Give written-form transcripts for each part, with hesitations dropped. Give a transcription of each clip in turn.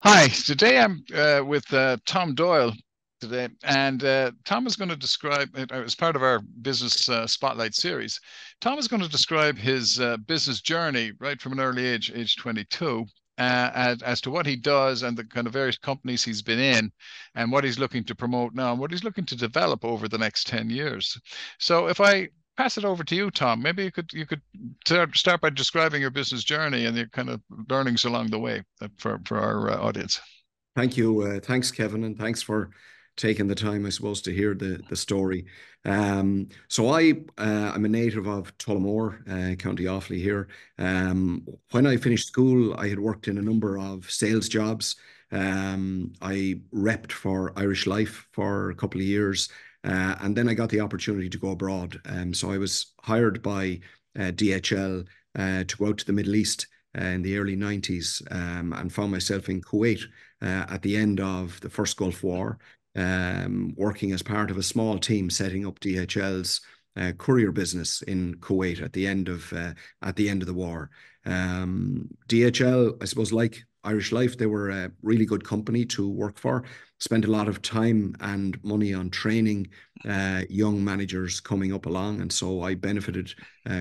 Hi, today I'm with Tom Doyle today, and Tom is going to describe, as part of our business spotlight series, Tom is going to describe his business journey right from an early age, age 22, as to what he does and the kind of various companies he's been in, and what he's looking to promote now, and what he's looking to develop over the next 10 years. So if I pass it over to you, Tom, maybe you could start by describing your business journey and your kind of learnings along the way for our audience. Thank you. Thanks, Kevin, and thanks for taking the time, I suppose, to hear the story. I'm a native of Tullamore, County Offaly here. When I finished school, I had worked in a number of sales jobs. I repped for Irish Life for a couple of years, and then I got the opportunity to go abroad. So I was hired by DHL to go out to the Middle East in the early 90s, and found myself in Kuwait at the end of the first Gulf War, working as part of a small team setting up DHL's courier business in Kuwait at the end of the war. DHL, I suppose, like Irish Life, they were a really good company to work for. Spent a lot of time and money on training young managers coming up along, and so I benefited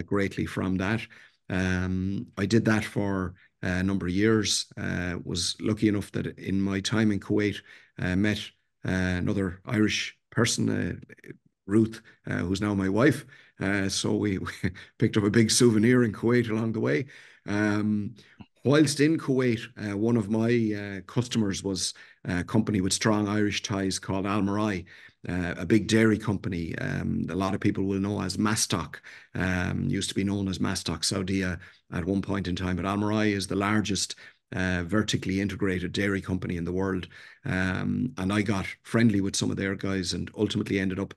greatly from that. I did that for a number of years. Was lucky enough that in my time in Kuwait, met another Irish person, Ruth, who's now my wife. So we picked up a big souvenir in Kuwait along the way. Um, Whilst in Kuwait, one of my customers was a company with strong Irish ties called Almarai, a big dairy company. A lot of people will know as Mastock, used to be known as Mastock Saudia at one point in time. But Almarai is the largest vertically integrated dairy company in the world. And I got friendly with some of their guys and ultimately ended up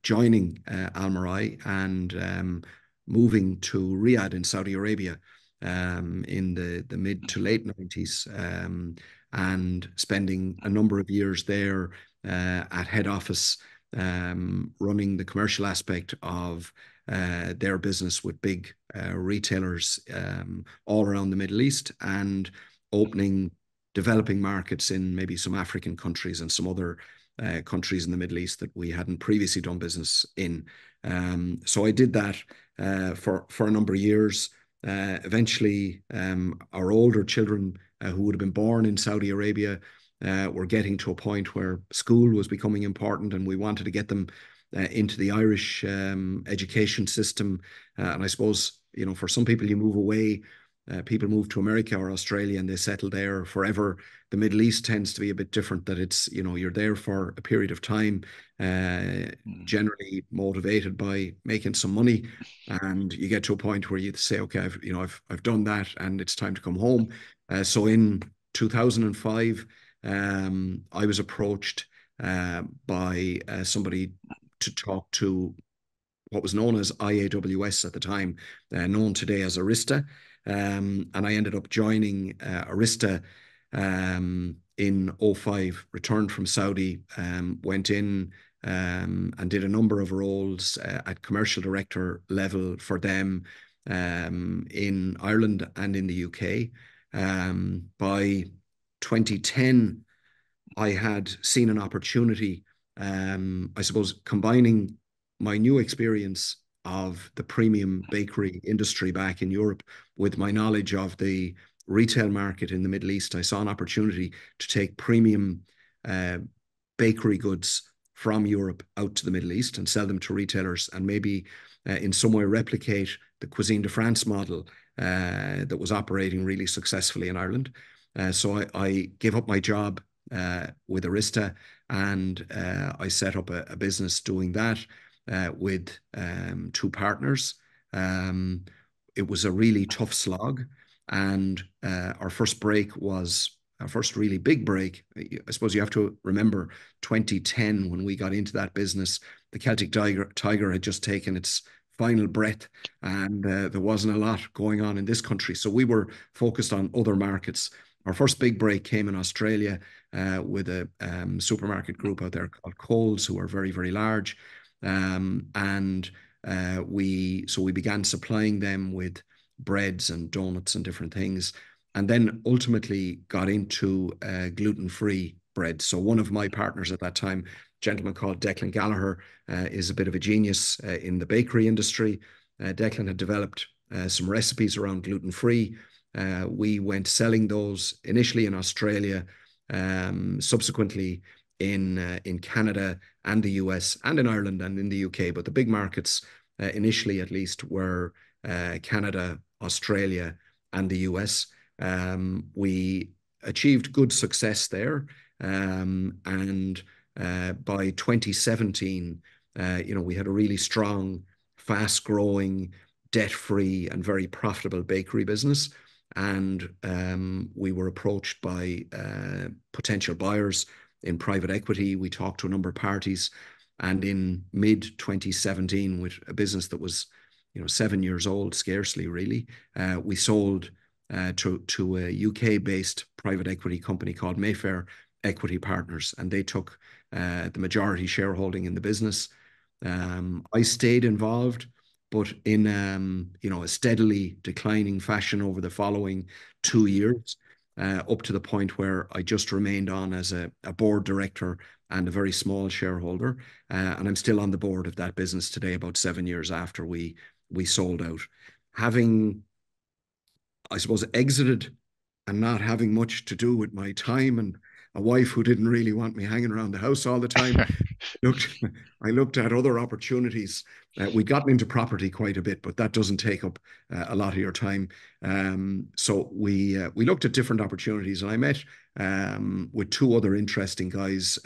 joining Almarai and moving to Riyadh in Saudi Arabia in the mid to late 90s, and spending a number of years there at head office, running the commercial aspect of their business with big retailers all around the Middle East, and opening developing markets in maybe some African countries and some other countries in the Middle East that we hadn't previously done business in. So I did that for a number of years. Eventually, our older children who would have been born in Saudi Arabia were getting to a point where school was becoming important, and we wanted to get them into the Irish education system. And I suppose, for some people, you move away. People move to America or Australia and they settle there forever. The Middle East tends to be a bit different, that it's, you're there for a period of time, generally motivated by making some money. And you get to a point where you say, okay, I've done that and it's time to come home. So in 2005, I was approached by somebody to talk to what was known as IAWS at the time, known today as Arista. And I ended up joining Arista in '05, returned from Saudi, went in and did a number of roles at commercial director level for them in Ireland and in the UK. By 2010, I had seen an opportunity, I suppose, combining my new experience of the premium bakery industry back in Europe with my knowledge of the retail market in the Middle East. I saw an opportunity to take premium uh, bakery goods from Europe out to the Middle East and sell them to retailers, and maybe in some way replicate the Cuisine de France model that was operating really successfully in Ireland. So I gave up my job with Arista, and I set up a business doing that with two partners. Um, it was a really tough slog, and our first break was our first really big break. I suppose you have to remember 2010 when we got into that business. The Celtic Tiger had just taken its final breath, and there wasn't a lot going on in this country. So we were focused on other markets. Our first big break came in Australia with a supermarket group out there called Coles, who are very, very large. And we began supplying them with breads and donuts and different things. and then ultimately got into gluten-free bread. So one of my partners at that time, a gentleman called Declan Gallagher, is a bit of a genius in the bakery industry. Declan had developed some recipes around gluten-free. We went selling those initially in Australia, subsequently in Canada and the US and in Ireland and in the UK. But the big markets, initially at least, were Canada, Australia, and the US. We achieved good success there. And by 2017, we had a really strong, fast-growing, debt-free, and very profitable bakery business. And we were approached by potential buyers in private equity. We talked to a number of parties. And in mid 2017, with a business that was 7 years old, scarcely really, we sold to a UK-based private equity company called Mayfair Equity Partners, and they took the majority shareholding in the business. I stayed involved, but in a steadily declining fashion over the following 2 years, up to the point where I just remained on as a board director and a very small shareholder. And I'm still on the board of that business today, about 7 years after we sold out. Having, I suppose, exited and not having much to do with my time, and a wife who didn't really want me hanging around the house all the time, looked, I looked at other opportunities. We'd gotten into property quite a bit, but that doesn't take up a lot of your time. So we looked at different opportunities, and I met with two other interesting guys,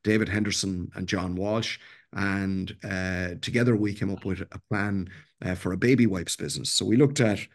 David Henderson and John Walsh. And together we came up with a plan for a baby wipes business. So we looked at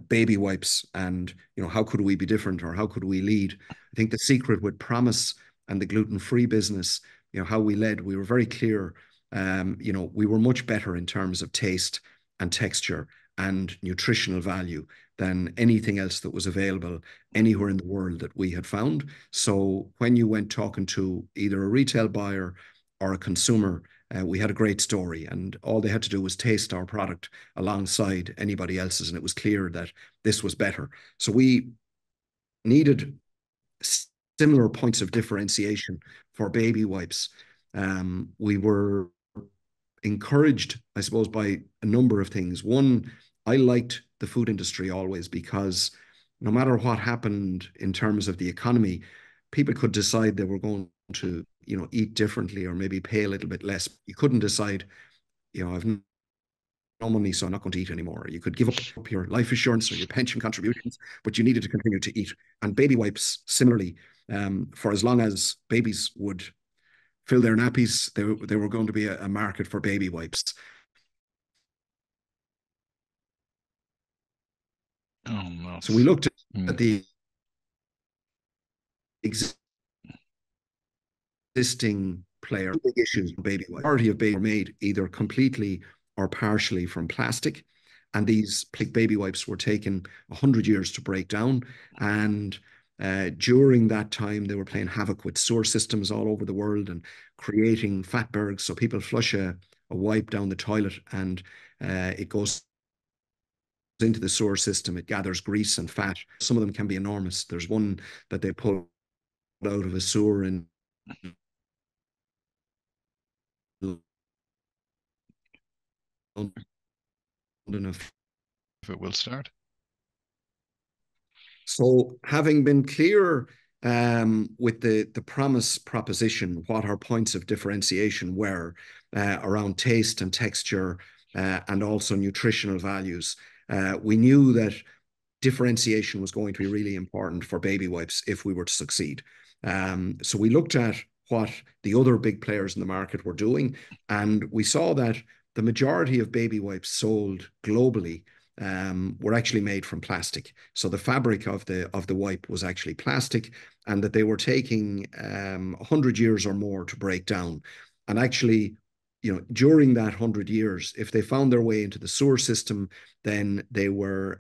baby wipes and, how could we be different, or how could we lead? I think the secret with Promise and the gluten-free business, how we led, we were very clear. We were much better in terms of taste and texture and nutritional value than anything else that was available anywhere in the world that we had found. So when you went talking to either a retail buyer or a consumer, we had a great story, and all they had to do was taste our product alongside anybody else's, and it was clear that this was better. So we needed similar points of differentiation for baby wipes. We were encouraged, I suppose, by a number of things. One, I liked the food industry always, because no matter what happened in terms of the economy, people could decide they were going to, eat differently or maybe pay a little bit less. You couldn't decide, I've no money, so I'm not going to eat anymore. You could give up your life assurance or your pension contributions, but you needed to continue to eat. And baby wipes, similarly, for as long as babies would fill their nappies, they were going to be a market for baby wipes. Oh, no. So we looked at the existing player big issues with baby wipes. Majority of baby were made either completely or partially from plastic, and these baby wipes were taken 100 years to break down. And during that time, they were playing havoc with sewer systems all over the world and creating fatbergs. So people flush a wipe down the toilet, and it goes into the sewer system. It gathers grease and fat. Some of them can be enormous. There's one that they pulled out of a sewer in London. If it will start. So having been clear with the Promise proposition, what our points of differentiation were around taste and texture and also nutritional values, we knew that differentiation was going to be really important for baby wipes if we were to succeed. So we looked at what the other big players in the market were doing, and we saw that the majority of baby wipes sold globally were actually made from plastic. So the fabric of the wipe was actually plastic, and that they were taking 100 years or more to break down. And actually, during that 100 years, if they found their way into the sewer system, then they were,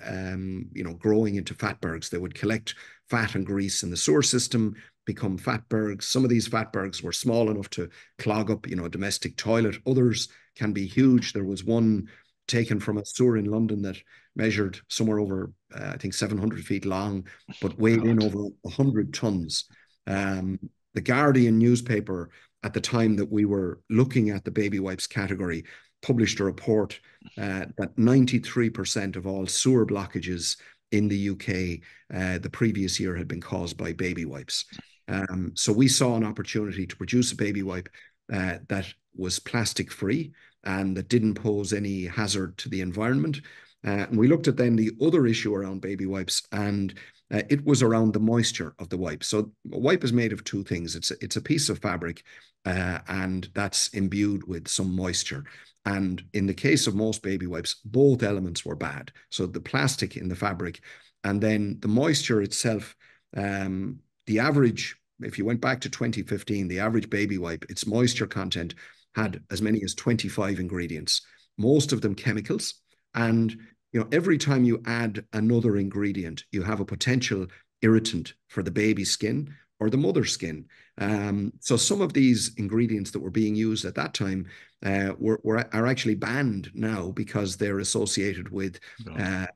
growing into fatbergs. They would collect fat and grease in the sewer system, become fatbergs. Some of these fatbergs were small enough to clog up, a domestic toilet. Others can be huge. There was one taken from a sewer in London that measured somewhere over, I think, 700 feet long, but weighed in God. over 100 tons. Wow. The Guardian newspaper, at the time that we were looking at the baby wipes category, published a report that 93% of all sewer blockages in the UK the previous year had been caused by baby wipes. So we saw an opportunity to produce a baby wipe that was plastic free and that didn't pose any hazard to the environment. And we looked at then the other issue around baby wipes, and it was around the moisture of the wipe. So a wipe is made of two things. It's a piece of fabric, and that's imbued with some moisture. And in the case of most baby wipes, both elements were bad. So the plastic in the fabric, and then the moisture itself. The average, if you went back to 2015, the average baby wipe, its moisture content had as many as 25 ingredients, most of them chemicals. And every time you add another ingredient, you have a potential irritant for the baby's skin or the mother's skin. So some of these ingredients that were being used at that time are actually banned now because they're associated with God.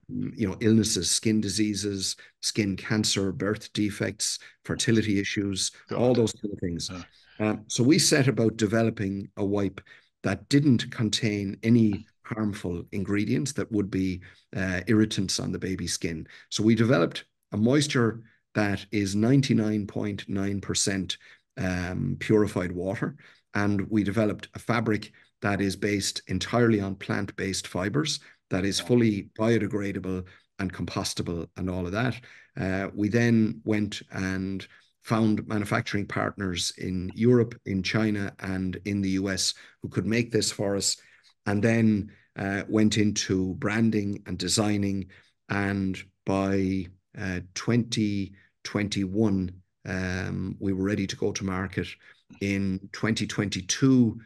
illnesses, skin diseases, skin cancer, birth defects, fertility issues, all God. those kind of things. Uh, So we set about developing a wipe that didn't contain any harmful ingredients that would be irritants on the baby's skin. So we developed a moisture that is 99.9% purified water. And we developed a fabric that is based entirely on plant-based fibers, that is wow. fully biodegradable and compostable and all of that. We then went and found manufacturing partners in Europe, in China, and in the US who could make this for us, and then went into branding and designing. And by 2021, we were ready to go to market. In 2022,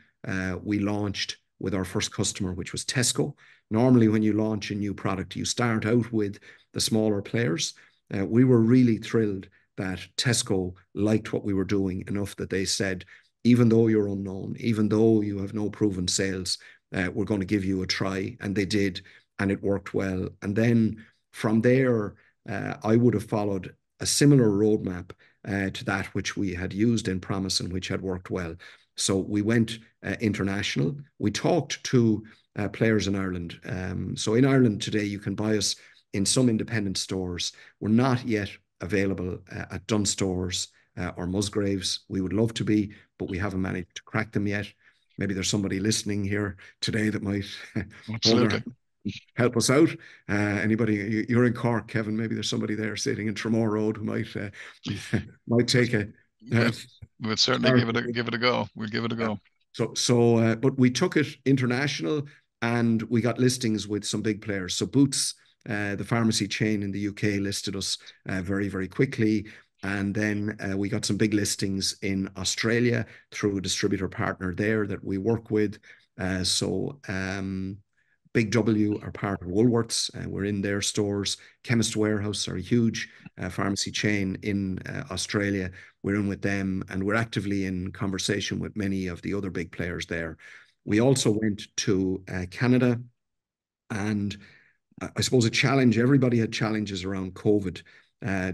we launched with our first customer, which was Tesco. Normally, when you launch a new product, you start out with the smaller players. We were really thrilled that Tesco liked what we were doing enough that they said, even though you're unknown, even though you have no proven sales, we're going to give you a try. And they did, and it worked well. And then from there, I would have followed a similar roadmap to that which we had used in Promise and which had worked well. So we went international. We talked to players in Ireland. So in Ireland today, you can buy us in some independent stores. We're not yet available at Dunnes Stores or Musgraves. We would love to be, but we haven't managed to crack them yet. Maybe there's somebody listening here today that might hold their Absolutely. hand, help us out. Anybody, you're in Cork, Kevin. Maybe there's somebody there sitting in Tramore Road who might might We'll, take a we'll, we'll certainly start. give it a go. We'll give it a Yeah. go. But we took it international, and we got listings with some big players. So Boots, the pharmacy chain in the UK, listed us very, very quickly. And then we got some big listings in Australia through a distributor partner there that we work with. Big W are part of Woolworths. We're in their stores. Chemist Warehouse are a huge pharmacy chain in Australia. We're in with them, and we're actively in conversation with many of the other big players there. We also went to Canada, and I suppose a challenge. Everybody had challenges around COVID.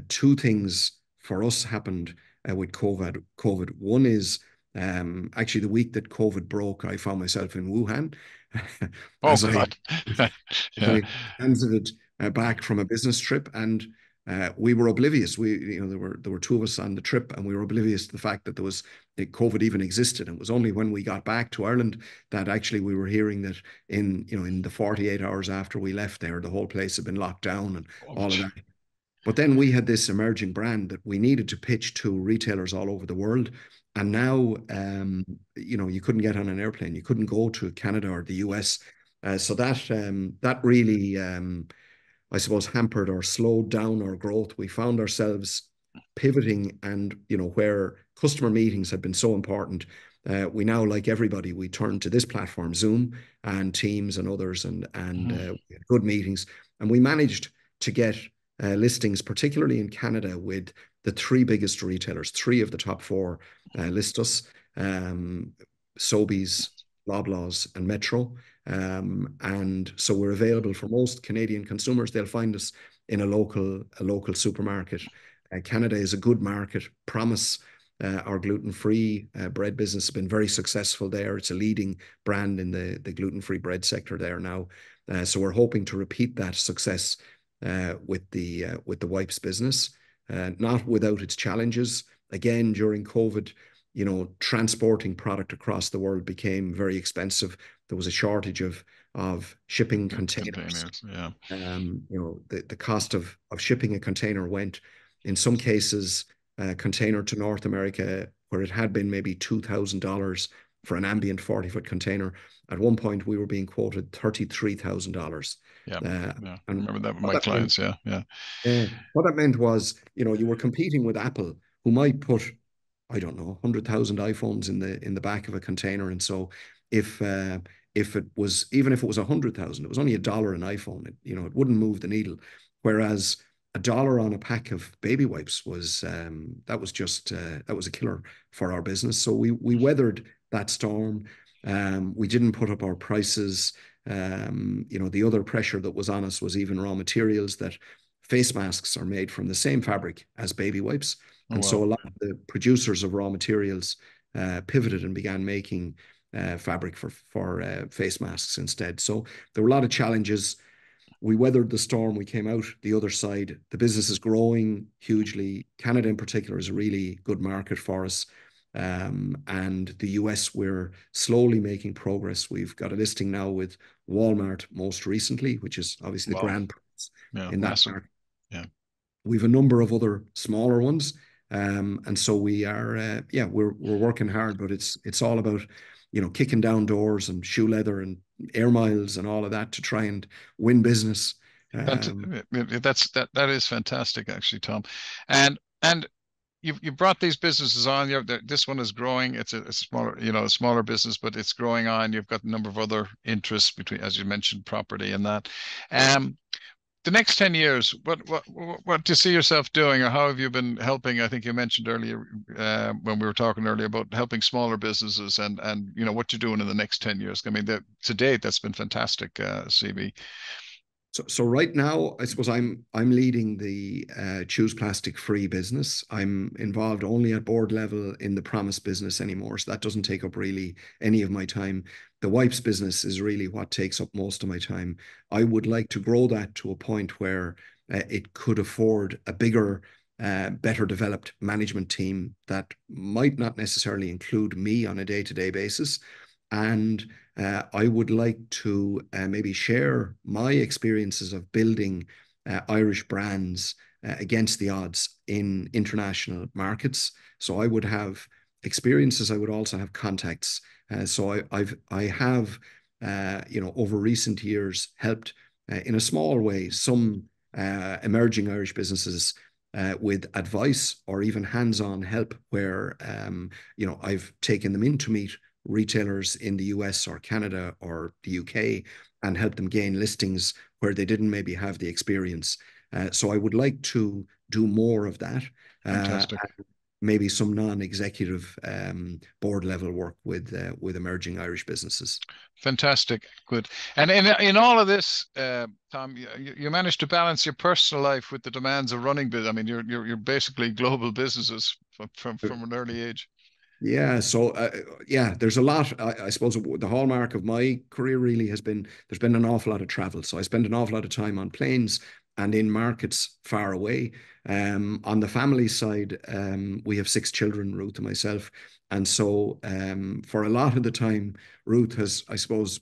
Two things for us happened with COVID. One is actually the week that COVID broke, I found myself in Wuhan Oh as I God. as Yeah. I transited back from a business trip, and we were oblivious. There were two of us on the trip, and we were oblivious to the fact that COVID even existed. And it was only when we got back to Ireland that actually we were hearing that in the 48 hours after we left there, the whole place had been locked down and Oh, all of that. But then we had this emerging brand that we needed to pitch to retailers all over the world. And now, you couldn't get on an airplane, you couldn't go to Canada or the US. So that really, I suppose, hampered or slowed down our growth. We found ourselves pivoting, and where customer meetings had been so important, we now, like everybody, we turned to this platform, Zoom and Teams and others, and mhm. we had good meetings, and we managed to get listings, particularly in Canada, with the three biggest retailers. Three of the top four list us: Sobeys, Loblaws, and Metro. And so we're available for most Canadian consumers. They'll find us in a local supermarket. Canada is a good market. Promise, our gluten-free bread business, has been very successful there. It's a leading brand in the gluten-free bread sector there now. So we're hoping to repeat that success with the wipes business, not without its challenges. Again, during COVID, transporting product across the world became very expensive. There was a shortage of shipping containers. Containers, yeah. The cost of shipping a container went, in some cases, a container to North America, where it had been maybe $2,000 for an ambient 40-foot container. At one point, we were being quoted $33,000. Yeah, Uh, yeah. I and remember that with what my that meant, clients. Yeah, yeah. what that meant was, you were competing with Apple, who might put, I don't know, 100,000 iPhones in the back of a container. And so if if it was, even if it was 100,000, it was only $1 an iPhone. It wouldn't move the needle. Whereas $1 on a pack of baby wipes was, that was a killer for our business. So we weathered that storm. We didn't put up our prices. The other pressure that was on us was even raw materials. That face masks are made from the same fabric as baby wipes. Oh, And so wow. a lot of the producers of raw materials pivoted and began making fabric for face masks instead. So there were a lot of challenges. We weathered the storm. We came out the other side. The business is growing hugely. Canada, in particular, is a really good market for us. And the US, we're slowly making progress. We've got a listing now with Walmart most recently, which is obviously the Wow. grand prize Yeah, in that massive. market. Yeah. We've a number of other smaller ones, and so we are, yeah, we're working hard, but it's all about, kicking down doors and shoe leather and air miles and all of that to try and win business. And Um, that is fantastic, actually, Tom. And you brought these businesses on. This one is growing. It's a smaller, a smaller business, but it's growing on. You've got a number of other interests between, as you mentioned, property and that. Um, the next 10 years, what do you see yourself doing, or how have you been helping? I think you mentioned earlier, when we were talking earlier, about helping smaller businesses, and what you're doing in the next 10 years. I mean, to date, that's been fantastic, CB. so right now, I suppose I'm leading the Choose Plastic Free business. I'm involved only at board level in the Promise business anymore, so that doesn't take up really any of my time. The wipes business is really what takes up most of my time. I would like to grow that to a point where it could afford a bigger, better developed management team that might not necessarily include me on a day-to-day basis. And I would like to maybe share my experiences of building Irish brands against the odds in international markets. So I would have experiences. I would also have contacts. I have, over recent years, helped in a small way some emerging Irish businesses with advice or even hands-on help, where I've taken them in to meet retailers in the US or Canada or the UK and help them gain listings where they didn't maybe have the experience. So I would like to do more of that. Fantastic. Maybe some non-executive board level work with emerging Irish businesses. Fantastic. Good. And in all of this, Tom, you managed to balance your personal life with the demands of running business. I mean, you're basically global businesses from an early age. Yeah, so yeah, there's a lot. I suppose the hallmark of my career really has been, there's been an awful lot of travel. So I spend an awful lot of time on planes and in markets far away. On the family side, we have six children, Ruth and myself, and so for a lot of the time, Ruth has, I suppose,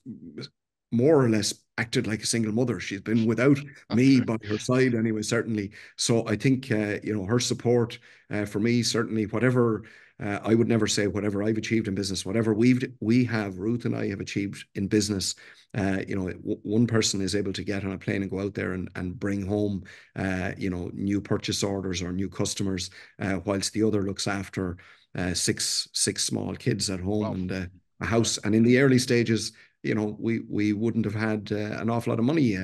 more or less acted like a single mother. She's been without me Okay. by her side anyway, certainly. So I think her support for me, certainly, whatever. I would never say whatever I've achieved in business, whatever we have, Ruth and I have achieved in business. One person is able to get on a plane and go out there and bring home, new purchase orders or new customers, whilst the other looks after six small kids at home Wow. and a Yeah. house. And in the early stages, we wouldn't have had an awful lot of money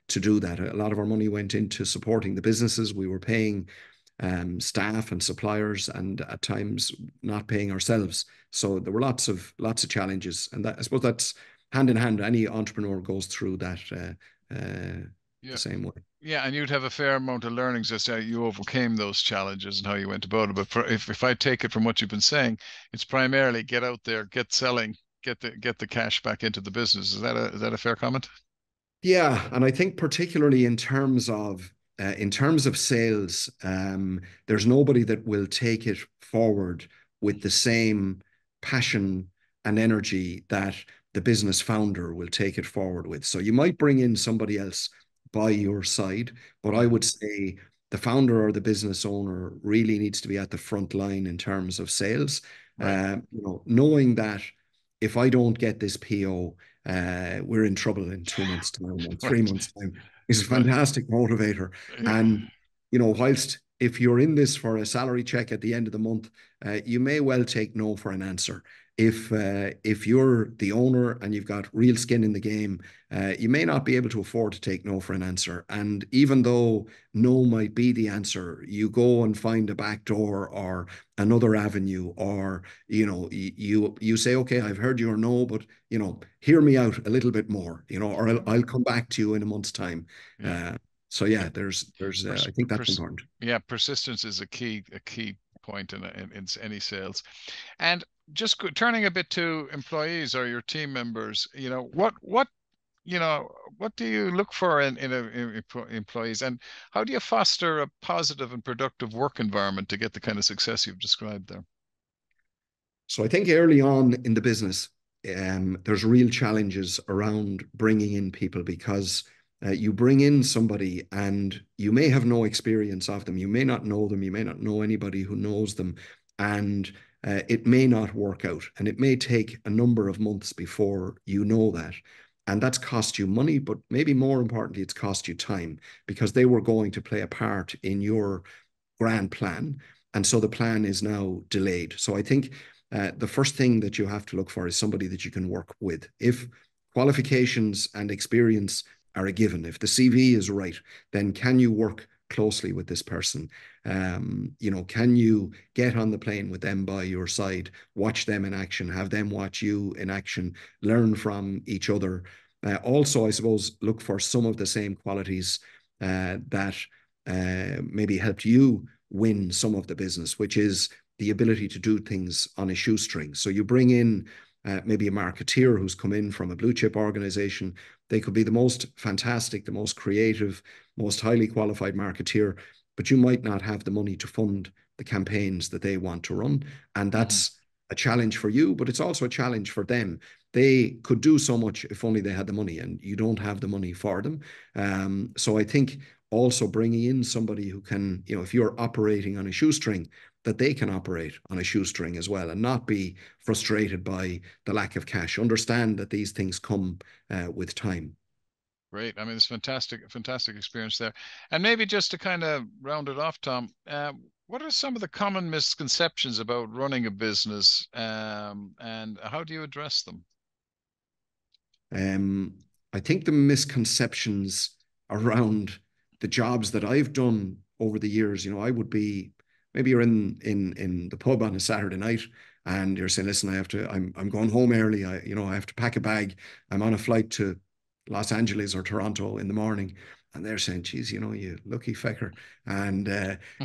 to do that. A lot of our money went into supporting the businesses. We were paying staff and suppliers, and at times not paying ourselves. So there were lots of challenges, and that, I suppose that's hand in hand. Any entrepreneur goes through that the Yeah. same way. Yeah, and you'd have a fair amount of learnings as to how you overcame those challenges and how you went about it. But if I take it from what you've been saying, it's primarily get out there, get selling, get the cash back into the business. Is that a fair comment? Yeah, and I think particularly in terms of sales, there's nobody that will take it forward with the same passion and energy that the business founder will take it forward with. So you might bring in somebody else by your side, but I Yeah. would say the founder or the business owner really needs to be at the front line in terms of sales. Right. Knowing that if I don't get this PO, we're in trouble in 2 months' time or three Right. months' time is a Right. fantastic motivator. Yeah. And, whilst if you're in this for a salary check at the end of the month, you may well take no for an answer. If you're the owner and you've got real skin in the game, you may not be able to afford to take no for an answer. And even though no might be the answer, you go and find a back door or another avenue, or you say, okay, I've heard your no, but hear me out a little bit more, or I'll come back to you in a month's time. Yeah. Uh, so Yeah. yeah, I think that's Pers important. yeah, persistence is a key point in any sales. And just turning a bit to employees or your team members, what do you look for in employees, and how do you foster a positive and productive work environment to get the kind of success you've described there? So I think early on in the business, there's real challenges around bringing in people, because you bring in somebody and you may have no experience of them. You may not know them. You may not know anybody who knows them. And it may not work out. And it may take a number of months before you know that. And that's cost you money, but maybe more importantly, it's cost you time, because they were going to play a part in your grand plan. And so the plan is now delayed. So I think the first thing that you have to look for is somebody that you can work with. If qualifications and experience are a given, if the CV is right, then can you work closely with this person? Can you get on the plane with them by your side, watch them in action, have them watch you in action, learn from each other? Also, I suppose, look for some of the same qualities that maybe helped you win some of the business, which is the ability to do things on a shoestring. So you bring in maybe a marketeer who's come in from a blue chip organization. They could be the most fantastic, the most creative, most highly qualified marketeer, but you might not have the money to fund the campaigns that they want to run. And Hmm. that's a challenge for you, but it's also a challenge for them. They could do so much if only they had the money, and you don't have the money for them. So I think also bringing in somebody who can, if you're operating on a shoestring, that they can operate on a shoestring as well, and not be frustrated by the lack of cash. Understand that these things come with time. Great. I mean, it's fantastic experience there. And maybe just to kind of round it off, Tom, what are some of the common misconceptions about running a business, and how do you address them? Um, I think the misconceptions around the jobs that I've done over the years, I would be, maybe you're in the pub on a Saturday night and you're saying, listen, I'm going home early. I have to pack a bag. I'm on a flight to Los Angeles or Toronto in the morning. And they're saying, geez, you lucky fecker. And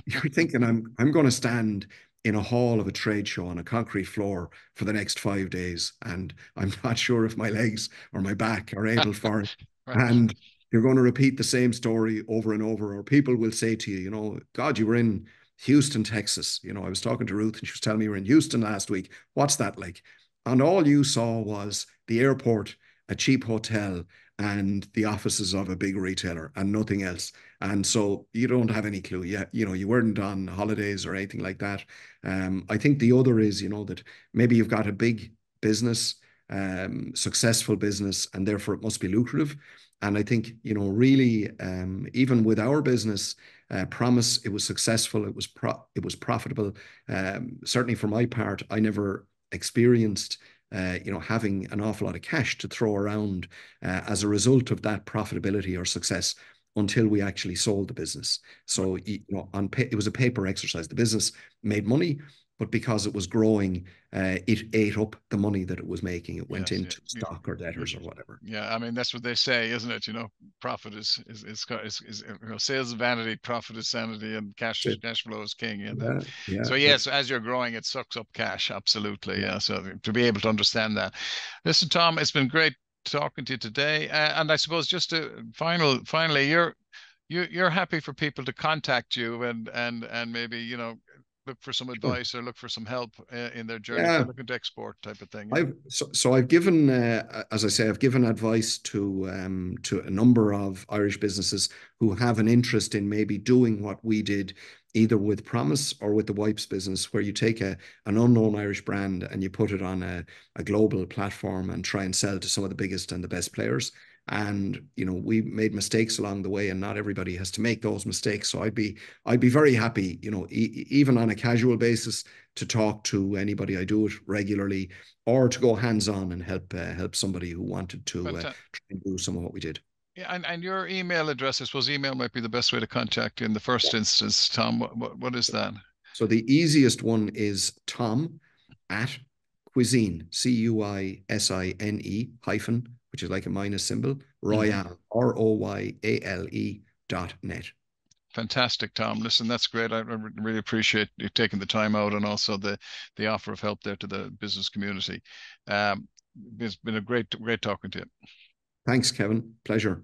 you're thinking, I'm going to stand in a hall of a trade show on a concrete floor for the next 5 days. And I'm not sure if my legs or my back are able for it. Right. And you're going to repeat the same story over and over, or people will say to you, God, you were in Houston, Texas. I was talking to Ruth and she was telling me you were in Houston last week. What's that like? And all you saw was the airport, a cheap hotel, and the offices of a big retailer and nothing else. And so you don't have any clue. You weren't on holidays or anything like that. I think the other is, that maybe you've got a big business, successful business, and therefore it must be lucrative. And I think, really, even with our business, Promise, it was successful. It was profitable. Certainly for my part, I never experienced, having an awful lot of cash to throw around as a result of that profitability or success. until we actually sold the business. So, it was a paper exercise. The business made money, but because it was growing, it ate up the money that it was making. It went Yes, yeah, into stock or debtors or whatever. yeah. I mean, that's what they say, isn't it? Profit sales is vanity, profit is sanity, and cash That's cash flow is king. And Yeah, yeah, so that's yes, as you're growing, it sucks up cash. Absolutely, yeah. yeah. So to be able to understand that, listen, Tom, it's been great talking to you today. And I suppose just to finally, you're happy for people to contact you and maybe look for some Sure. advice or look for some help in their journey if they're Yeah, looking to export type of thing. Yeah. I've given, as I say, I've given advice to a number of Irish businesses who have an interest in maybe doing what we did, either with Promise or with the wipes business, where you take an unknown Irish brand and you put it on a global platform and try and sell to some of the biggest and the best players. And we made mistakes along the way, and not everybody has to make those mistakes. So I'd be very happy, even on a casual basis, to talk to anybody. I do it regularly, or to go hands on and help somebody who wanted to Fantastic. try and do some of what we did. Yeah, and your email address, I suppose email might be the best way to contact you in the first instance, Tom. What is that? So the easiest one is Tom at Cuisine, Cuisine hyphen, which is like a minus symbol, Hmm. Royale, Royale.net. Fantastic, Tom. Listen, that's great. I really appreciate you taking the time out and also the offer of help there to the business community. Um, it's been a great talking to you. Thanks, Kevin. Pleasure.